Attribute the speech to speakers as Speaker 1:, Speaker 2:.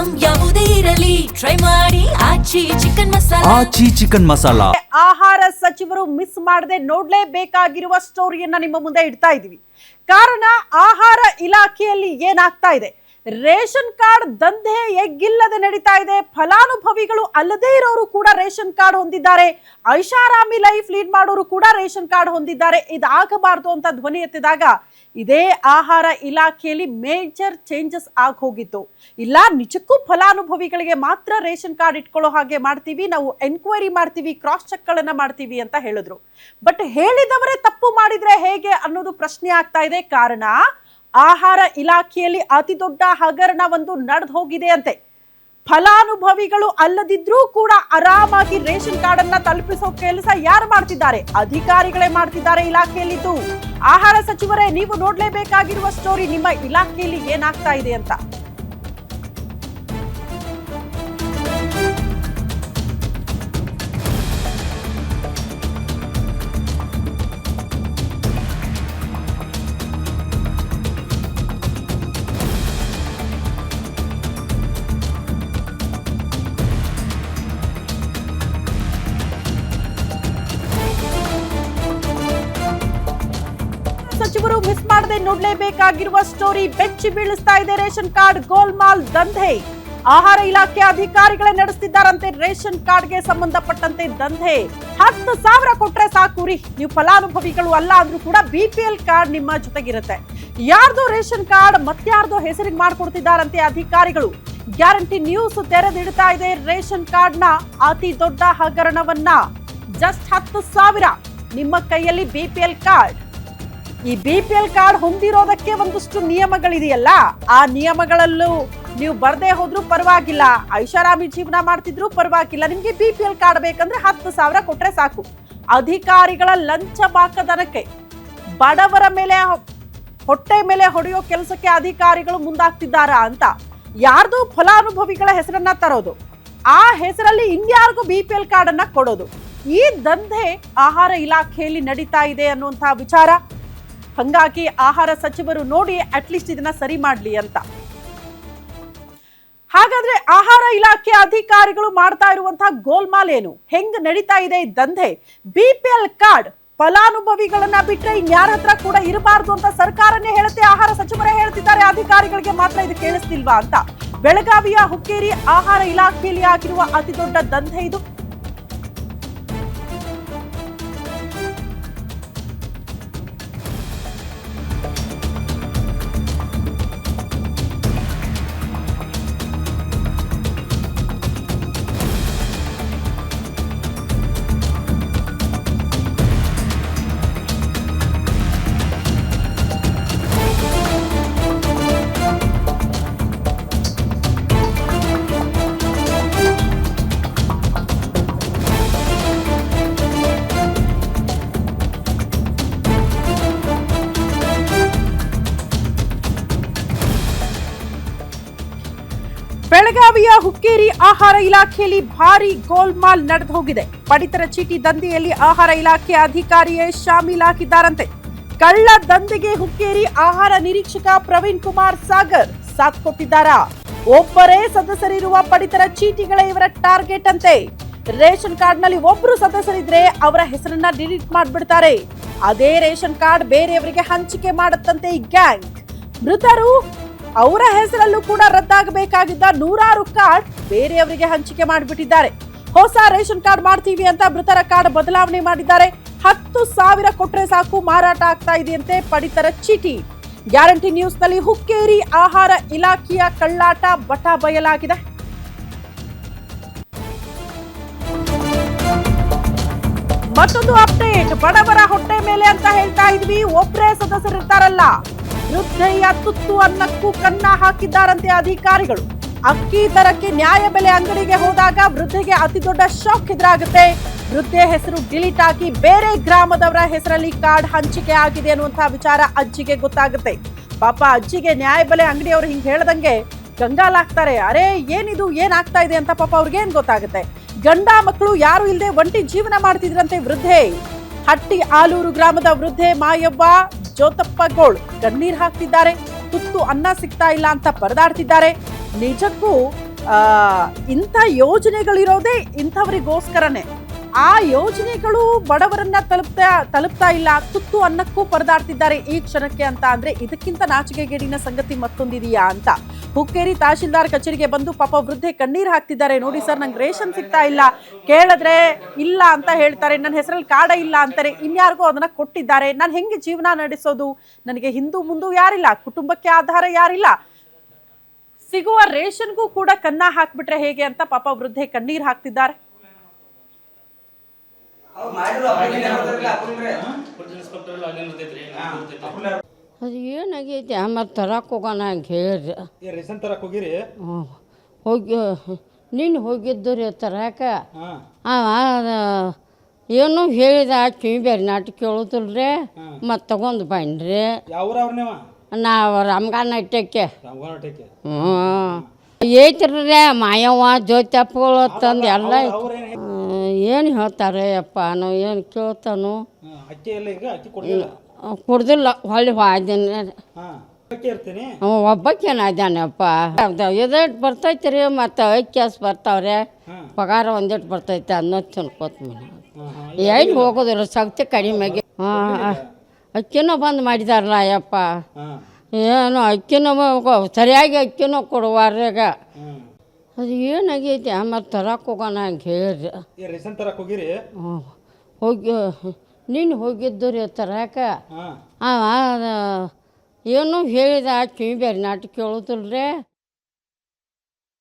Speaker 1: Item ಯಾವುದೇ ಇರಲಿ try ಮಾಡಿ ಆಚಿ ಚಿಕನ್ ಮಸಾಲಾ.
Speaker 2: ಆಹಾರ ಸಚಿವರು ಮಿಸ್ ಮಾಡದೆ ನೋಡ್ಲೇಬೇಕಾಗಿರುವ ಸ್ಟೋರಿಯನ್ನ ನಿಮ್ಮ ಮುಂದೆ ಇಡ್ತಾ ಇದೀವಿ. ಕಾರಣ ಆಹಾರ ಇಲಾಖೆಯಲ್ಲಿ ಏನಾಗ್ತಾ ಇದೆ, ರೇಷನ್ ಕಾರ್ಡ್ ದಂಧೆ ಎಗ್ಗಿಲ್ಲದೆ ನಡೀತಾ ಇದೆ. ಫಲಾನುಭವಿಗಳು ಅಲ್ಲದೇ ಇರೋರು ಕೂಡ ರೇಷನ್ ಕಾರ್ಡ್ ಹೊಂದಿದ್ದಾರೆ. ಐಷಾರಾಮಿ ಲೈಫ್ ಲೀಡ್ ಮಾಡೋರು ಕೂಡ ರೇಷನ್ ಕಾರ್ಡ್ ಹೊಂದಿದ್ದಾರೆ. ಇದಾಗಬಾರ್ದು ಅಂತ ಧ್ವನಿ ಎತ್ತಿದಾಗ ಇದೇ ಆಹಾರ ಇಲಾಖೆಯಲ್ಲಿ ಮೇಜರ್ ಚೇಂಜಸ್ ಆಗಿ ಹೋಗಿತ್ತು. ಇಲ್ಲ, ನಿಜಕ್ಕೂ ಫಲಾನುಭವಿಗಳಿಗೆ ಮಾತ್ರ ರೇಷನ್ ಕಾರ್ಡ್ ಇಟ್ಕೊಳ್ಳೋ ಹಾಗೆ ಮಾಡ್ತೀವಿ, ನಾವು ಎನ್ಕ್ವೈರಿ ಮಾಡ್ತೀವಿ, ಕ್ರಾಸ್ ಚೆಕ್ ಗಳನ್ನ ಮಾಡ್ತೀವಿ ಅಂತ ಹೇಳಿದ್ರು. ಬಟ್ ಹೇಳಿದವರೇ ತಪ್ಪು ಮಾಡಿದ್ರೆ ಹೇಗೆ ಅನ್ನೋದು ಪ್ರಶ್ನೆ ಆಗ್ತಾ ಇದೆ. ಕಾರಣ ಆಹಾರ ಇಲಾಖೆಯಲ್ಲಿ ಅತಿ ದೊಡ್ಡ ಹಗರಣ ಒಂದು ನಡೆದು ಹೋಗಿದೆ ಅಂತೆ. ಫಲಾನುಭವಿಗಳು ಅಲ್ಲದಿದ್ರೂ ಕೂಡ ಆರಾಮಾಗಿ ರೇಷನ್ ಕಾರ್ಡ್ ಅನ್ನ ತಲುಪಿಸೋ ಕೆಲಸ ಯಾರು ಮಾಡ್ತಿದ್ದಾರೆ? ಅಧಿಕಾರಿಗಳೇ ಮಾಡ್ತಿದ್ದಾರೆ ಇಲಾಖೆಯಲ್ಲಿದ್ದು. ಆಹಾರ ಸಚಿವರೇ, ನೀವು ನೋಡ್ಲೇಬೇಕಾಗಿರುವ ಸ್ಟೋರಿ ನಿಮ್ಮ ಇಲಾಖೆಯಲ್ಲಿ ಏನಾಗ್ತಾ ಇದೆ ಅಂತ. ಸಚಿವರು ಮಿಸ್ ಮಾಡದೆ ನೋಡ್ಲೇಬೇಕಾಗಿರುವ ಸ್ಟೋರಿ ಬೆಚ್ಚಿ ಬೀಳಿಸ್ತಾ ಇದೆ. ರೇಷನ್ ಕಾರ್ಡ್ ಗೋಲ್ಮಾಲ್ ದಂಧೆ ಆಹಾರ ಇಲಾಖೆ ಅಧಿಕಾರಿಗಳೇ ನಡೆಸ್ತಿದ್ದಾರಂತೆ. ರೇಷನ್ ಕಾರ್ಡ್ಗೆ ಸಂಬಂಧಪಟ್ಟಂತೆ ದಂಧೆ. 10,000 ಕೊಟ್ರೆ ಸಾಕು ರೀ, ನೀವು ಫಲಾನುಭವಿಗಳು ಅಲ್ಲ ಅಂದ್ರೂ ಕೂಡ BPL ಕಾರ್ಡ್ ನಿಮ್ಮ ಜೊತೆಗಿರುತ್ತೆ. ಯಾರ್ದೋ ರೇಷನ್ ಕಾರ್ಡ್ ಮತ್ಯಾರ್ದೋ ಹೆಸರಿಗೆ ಮಾಡ್ಕೊಡ್ತಿದ್ದಾರಂತೆ ಅಧಿಕಾರಿಗಳು. ಗ್ಯಾರಂಟಿ ನ್ಯೂಸ್ ತೆರೆದಿಡ್ತಾ ಇದೆ ರೇಷನ್ ಕಾರ್ಡ್ ನ ಅತಿ ದೊಡ್ಡ ಹಗರಣವನ್ನ. ಜಸ್ಟ್ 10,000 ನಿಮ್ಮ ಕೈಯಲ್ಲಿ BPL ಕಾರ್ಡ್. ಈ BPL ಕಾರ್ಡ್ ಹೊಂದಿರೋದಕ್ಕೆ ಒಂದಷ್ಟು ನಿಯಮಗಳಿದೆಯಲ್ಲ, ಆ ನಿಯಮಗಳಲ್ಲೂ ನೀವು ಬರ್ದೇ ಹೋದ್ರೂ ಪರವಾಗಿಲ್ಲ, ಐಷಾರಾಮಿ ಜೀವನ ಮಾಡ್ತಿದ್ರು ಪರವಾಗಿಲ್ಲ, ನಿಮ್ಗೆ BPL ಕಾರ್ಡ್ ಬೇಕಂದ್ರೆ 10,000 ಕೊಟ್ರೆ ಸಾಕು. ಅಧಿಕಾರಿಗಳ ಲಂಚ ಬಾಕದನಕ್ಕೆ ಬಡವರ ಮೇಲೆ ಹೊಟ್ಟೆ ಮೇಲೆ ಹೊಡೆಯೋ ಕೆಲಸಕ್ಕೆ ಅಧಿಕಾರಿಗಳು ಮುಂದಾಗ್ತಿದ್ದಾರಾ ಅಂತ ಯಾರ್ದು ಫಲಾನುಭವಿಗಳ ಹೆಸರನ್ನ ತರೋದು, ಆ ಹೆಸರಲ್ಲಿ ಇನ್ಯಾರಿಗೂ BPL ಕಾರ್ಡ್ ಅನ್ನ ಕೊಡೋದು. ಈ ದಂಧೆ ಆಹಾರ ಇಲಾಖೆಯಲ್ಲಿ ನಡೀತಾ ಇದೆ ಅನ್ನುವಂತಹ ವಿಚಾರ. ಹಂಗಾಗಿ ಆಹಾರ ಸಚಿವರು ನೋಡಿ ಅಟ್ಲೀಸ್ಟ್ ಇದನ್ನ ಸರಿ ಮಾಡ್ಲಿ ಅಂತ. ಹಾಗಾದ್ರೆ ಆಹಾರ ಇಲಾಖೆ ಅಧಿಕಾರಿಗಳು ಮಾಡ್ತಾ ಇರುವಂತಹ ಗೋಲ್ಮಾಲ್ ಏನು, ಹೆಂಗ್ ನಡೀತಾ ಇದೆ ಈ ದಂಧೆ? BPL ಕಾರ್ಡ್ ಫಲಾನುಭವಿಗಳನ್ನ ಬಿಟ್ರೆ ಇನ್ಯಾರ ಹತ್ರ ಕೂಡ ಇರಬಾರ್ದು ಅಂತ ಸರ್ಕಾರನೇ ಹೇಳುತ್ತೆ. ಆಹಾರ ಸಚಿವರೇ ಹೇಳ್ತಿದ್ದಾರೆ, ಅಧಿಕಾರಿಗಳಿಗೆ ಮಾತ್ರ ಇದು ಕೇಳಿಸ್ತಿಲ್ವಾ ಅಂತ. ಬೆಳಗಾವಿಯ ಹುಕ್ಕೇರಿ ಆಹಾರ ಇಲಾಖೆಯಲ್ಲಿ ಆಗಿರುವ ಅತಿ ದೊಡ್ಡ ದಂಧೆ ಇದು. ಬೆಳಗಾವಿಯ ಹುಕ್ಕೇರಿ ಆಹಾರ ಇಲಾಖೆಯಲ್ಲಿ ಭಾರಿ ಗೋಲ್ಮಾಲ್ ನಡೆದು ಹೋಗಿದೆ. ಪಡಿತರ ಚೀಟಿ ದಂಧೆಯಲ್ಲಿ ಆಹಾರ ಇಲಾಖೆ ಅಧಿಕಾರಿಯೇ ಶಾಮೀಲಾಗಿದ್ದಾರಂತೆ. ಕಳ್ಳ ದಂಧೆಗೆ ಹುಕ್ಕೇರಿ ಆಹಾರ ನಿರೀಕ್ಷಕ ಪ್ರವೀಣ್ ಕುಮಾರ್ ಸಾಗರ್ ಸಾಥ್ ಕೊಟ್ಟಿದ್ದಾರಾ? ಒಬ್ಬರೇ ಸದಸ್ಯರಿರುವ ಪಡಿತರ ಚೀಟಿಗಳೇ ಇವರ ಟಾರ್ಗೆಟ್ ಅಂತೆ. ರೇಷನ್ ಕಾರ್ಡ್ ನಲ್ಲಿ ಒಬ್ರು ಸದಸ್ಯರಿದ್ರೆ ಅವರ ಹೆಸರನ್ನ ಡಿಲೀಟ್ ಮಾಡ್ಬಿಡ್ತಾರೆ. ಅದೇ ರೇಷನ್ ಕಾರ್ಡ್ ಬೇರೆಯವರಿಗೆ ಹಂಚಿಕೆ ಮಾಡುತ್ತಂತೆ ಈ ಗ್ಯಾಂಗ್. ಮೃತರು ಅವರ ಹೆಸರಲ್ಲೂ ಕೂಡ ರದ್ದಾಗಬೇಕಾಗಿದ್ದ 100 ಕಾರ್ಡ್ ಬೇರೆಯವರಿಗೆ ಹಂಚಿಕೆ ಮಾಡಿಬಿಟ್ಟಿದ್ದಾರೆ. ಹೊಸ ರೇಷನ್ ಕಾರ್ಡ್ ಮಾಡ್ತೀವಿ ಅಂತ ಮೃತರ ಕಾರ್ಡ್ ಬದಲಾವಣೆ ಮಾಡಿದ್ದಾರೆ. 10,000 ಕೊಟ್ರೆ ಸಾಕು ಮಾರಾಟ ಆಗ್ತಾ ಇದೆಯಂತೆ ಪಡಿತರ ಚೀಟಿ. ಗ್ಯಾರಂಟಿ ನ್ಯೂಸ್ ನಲ್ಲಿ ಹುಕ್ಕೇರಿ ಆಹಾರ ಇಲಾಖೆಯ ಕಳ್ಳಾಟ ಬಟ ಬಯಲಾಗಿದೆ. ಮತ್ತೊಂದು ಅಪ್ಡೇಟ್, ಬಡವರ ಹೊಟ್ಟೆ ಮೇಲೆ ಅಂತ ಹೇಳ್ತಾ ಇದ್ವಿ, ಒಬ್ಬರೇ ಸದಸ್ಯರಿರ್ತಾರಲ್ಲ, ವೃದ್ಧೆಯ ತುತ್ತು ಅನ್ನಕ್ಕೂ ಕನ್ನ ಹಾಕಿದ್ದಾರಂತೆ ಅಧಿಕಾರಿಗಳು. ಅಕ್ಕಿ ದರಕ್ಕೆ ನ್ಯಾಯ ಬೆಲೆ ಅಂಗಡಿಗೆ ಹೋದಾಗ ವೃದ್ಧೆಗೆ ಅತಿ ದೊಡ್ಡ ಶಾಕ್ ಎದುರಾಗುತ್ತೆ. ವೃದ್ಧೆ ಹೆಸರು ಡಿಲೀಟ್ ಆಗಿ ಬೇರೆ ಗ್ರಾಮದವರ ಹೆಸರಲ್ಲಿ ಕಾರ್ಡ್ ಹಂಚಿಕೆ ಆಗಿದೆ ಅನ್ನುವಂತಹ ವಿಚಾರ ಅಜ್ಜಿಗೆ ಗೊತ್ತಾಗುತ್ತೆ. ಪಾಪ ಅಜ್ಜಿಗೆ ನ್ಯಾಯ ಬೆಲೆ ಅಂಗಡಿಯವರು ಹಿಂಗ್ ಹೇಳ್ದಂಗೆ ಗಂಗಾಲಾಗ್ತಾರೆ. ಅರೆ ಏನಿದು, ಏನಾಗ್ತಾ ಇದೆ ಅಂತ ಪಾಪ ಅವ್ರಿಗೇನ್ ಗೊತ್ತಾಗುತ್ತೆ. ಗಂಡ ಮಕ್ಕಳು ಯಾರು ಇಲ್ಲದೆ ಒಂಟಿ ಜೀವನ ಮಾಡ್ತಿದ್ರಂತೆ ವೃದ್ಧೆ. ಹಟ್ಟಿ ಆಲೂರು ಗ್ರಾಮದ ವೃದ್ಧೆ ಮಾಯವ್ವ ಜೋತಪ್ಪಗೋಳ್ ಕಣ್ಣೀರ್ ಹಾಕ್ತಿದ್ದಾರೆ. ತುತ್ತು ಅನ್ನ ಸಿಗ್ತಾ ಇಲ್ಲ ಅಂತ ಪರದಾಡ್ತಿದ್ದಾರೆ. ನಿಜಕ್ಕೂ ಇಂಥ ಯೋಜನೆಗಳಿರೋದೇ ಇಂಥವರಿಗೋಸ್ಕರನೇ. ಆ ಯೋಜನೆಗಳು ಬಡವರನ್ನ ತಲುಪ್ತಾ ಇಲ್ಲ, ತುತ್ತು ಅನ್ನಕ್ಕೂ ಪರದಾಡ್ತಿದ್ದಾರೆ ಈ ಕ್ಷಣಕ್ಕೆ ಅಂತ ಅಂದ್ರೆ ಇದಕ್ಕಿಂತ ನಾಚಿಕೆಗೇಡಿನ ಸಂಗತಿ ಮತ್ತೊಂದಿದೆಯಾ ಅಂತ ಹುಕ್ಕೇರಿ ತಹಶೀಲ್ದಾರ್ ಕಚೇರಿಗೆ ಬಂದು ಪಾಪ ವೃದ್ಧೆ ಕಣ್ಣೀರು ಹಾಕ್ತಿದ್ದಾರೆ. ನೋಡಿ ಸರ್, ನಂಗೆ ರೇಷನ್ ಸಿಗ್ತಾ ಇಲ್ಲ, ಕೇಳಿದ್ರೆ ಇಲ್ಲ ಅಂತ ಹೇಳ್ತಾರೆ, ನನ್ನ ಹೆಸರಲ್ಲಿ ಕಾರ್ಡ ಇಲ್ಲ ಅಂತಾರೆ, ಇನ್ಯಾರಿಗೂ ಅದನ್ನ ಕೊಟ್ಟಿದ್ದಾರೆ, ನಾನು ಹೆಂಗೆ ಜೀವನ ನಡೆಸೋದು, ನನಗೆ ಹಿಂದೂ ಮುಂದೂ ಯಾರಿಲ್ಲ, ಕುಟುಂಬಕ್ಕೆ ಆಧಾರ ಯಾರಿಲ್ಲ, ಸಿಗುವ ರೇಷನ್ಗೂ ಕೂಡ ಕನ್ನ ಹಾಕ್ಬಿಟ್ರೆ ಹೇಗೆ ಅಂತ ಪಾಪ ವೃದ್ಧೆ ಕಣ್ಣೀರು ಹಾಕ್ತಿದ್ದಾರೆ.
Speaker 3: ಅದು ಏನಾಗೈತಿ ಮತ್ತು ತರಕ್ಕೆ ಹೋಗೋಣ ಅಂತ ಹೇಳಿರಿ.
Speaker 4: ರೇಷನ್ ತರಕ್ಕೆ ಹೋಗಿರಿ?
Speaker 3: ಹೋಗಿ ನೀನು ಹೋಗಿದ್ದು ರೀ ತರಕ್ಕೆ. ಏನೋ ಹೇಳಿದ ಕಿವಿ ಬೇರೆ ನಾಟಕ ಕೇಳೋದಿಲ್ರಿ, ಮತ್ತು ತಗೊಂಡು ಬನ್ರಿ.
Speaker 4: ಯಾವ
Speaker 3: ನಾವು ರಾಮಗಾನ ಇಟ್ಟಕ್ಕೆ
Speaker 4: ರಾಮಗಾನಟಕ್ಕೆ
Speaker 3: ಐತ್ರಿ ಮಾಯವ್ವ ಜ್ಯೋತ್ಯಪ್ಪಗಳು ತಂದು ಎಲ್ಲ ಏನು ಹೇಳ್ತಾರೆ ಅಪ್ಪ, ನಾವು ಏನು ಕೇಳ್ತಾನು
Speaker 4: ಅಕ್ಕಿ ಎಲ್ಲ ಈಗ ಅಕ್ಕಿ ಕೊಡಲಿಲ್ಲ,
Speaker 3: ಕುಡ್ದಿಲ್ಲ, ಹೊಳ್ಳಿ ಹೋದಿನಿ
Speaker 4: ಇರ್ತೀನಿ.
Speaker 3: ಒಬ್ಬಕ್ಕೇನಾದ್ಯಾನಪ್ಪ, ಇದಟ್ಟು ಬರ್ತೈತಿ ರೀ, ಮತ್ತು ಐಕ್ಯಾಸ್ ಬರ್ತಾವ್ರೆ, ಪಗಾರ ಒಂದಿಟ್ಟು ಬರ್ತೈತೆ ಅನ್ನೋದು ತಿನ್ಕೋತ ಏನು ಹೋಗೋದಿಲ್ಲ, ಶಕ್ತಿ ಕಡಿಮೆಗೆ. ಅಕ್ಕಿನೂ ಬಂದು ಮಾಡಿದಾರಲ್ಲ ಅಯ್ಯಪ್ಪ, ಏನು ಅಕ್ಕಿನೂ ಸರಿಯಾಗಿ ಅಕ್ಕಿನೂ ಕೊಡುವಾರ್ಯಾಗ. ಅದು ಏನಾಗೈತಿ ಮತ್ತು ತರಕ್ಕೆ ಹೋಗೋಣ ಅಂತ ಹೇಳಿರಿ.
Speaker 4: ರೇಷನ್ ತರಕ್ಕೆ ಹೋಗಿರಿ?
Speaker 3: ಹೋಗಿ ನೀನು ಹೋಗಿದ್ದು ರೀ ತರಕ್ಕೆ. ಏನೋ ಹೇಳಿದ ಕಿವಿ ಬೇರೆ ನಾಟಕ ಕೇಳೋದಿಲ್ರಿ.